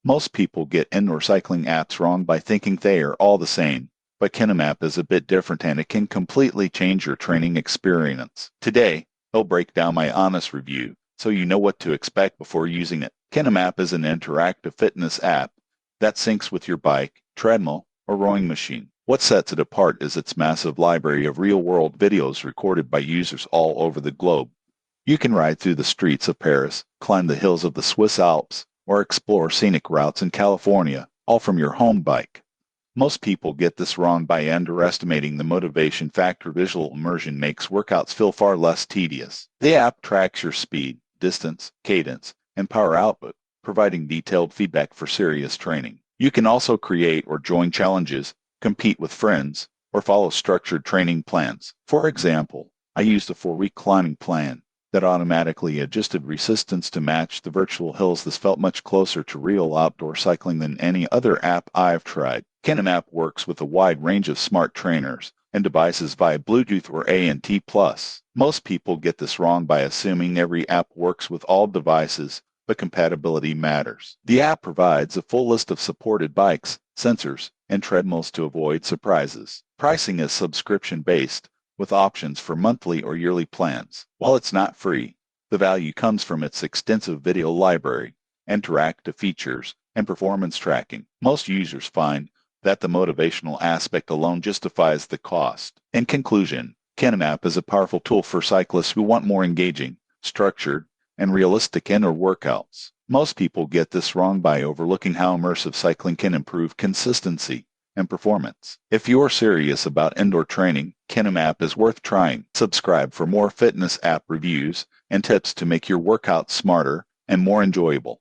Most people get indoor cycling apps wrong by thinking they are all the same, but KineMap is a bit different and it can completely change your training experience. Today, I'll break down my honest review so you know what to expect before using it. KineMap is an interactive fitness app that syncs with your bike, treadmill, or rowing machine. What sets it apart is its massive library of real-world videos recorded by users all over the globe. You can ride through the streets of Paris, climb the hills of the Swiss Alps, or explore scenic routes in California, all from your home bike. Most people get this wrong by underestimating the motivation factor. Visual immersion makes workouts feel far less tedious. The app tracks your speed, distance, cadence, and power output, providing detailed feedback for serious training. You can also create or join challenges, compete with friends, or follow structured training plans. For example, I used a 4-week climbing plan that automatically adjusted resistance to match the virtual hills. This felt much closer to real outdoor cycling than any other app I've tried. KineMap works with a wide range of smart trainers and devices via Bluetooth or ANT+. Most people get this wrong by assuming every app works with all devices, but compatibility matters. The app provides a full list of supported bikes, sensors, and treadmills to avoid surprises. Pricing is subscription-based, with options for monthly or yearly plans. While it's not free, the value comes from its extensive video library, interactive features, and performance tracking. Most users find that the motivational aspect alone justifies the cost. In conclusion, KineMap is a powerful tool for cyclists who want more engaging, structured, and realistic indoor workouts. Most people get this wrong by overlooking how immersive cycling can improve consistency and performance. If you're serious about indoor training, KineMap is worth trying. Subscribe for more fitness app reviews and tips to make your workouts smarter and more enjoyable.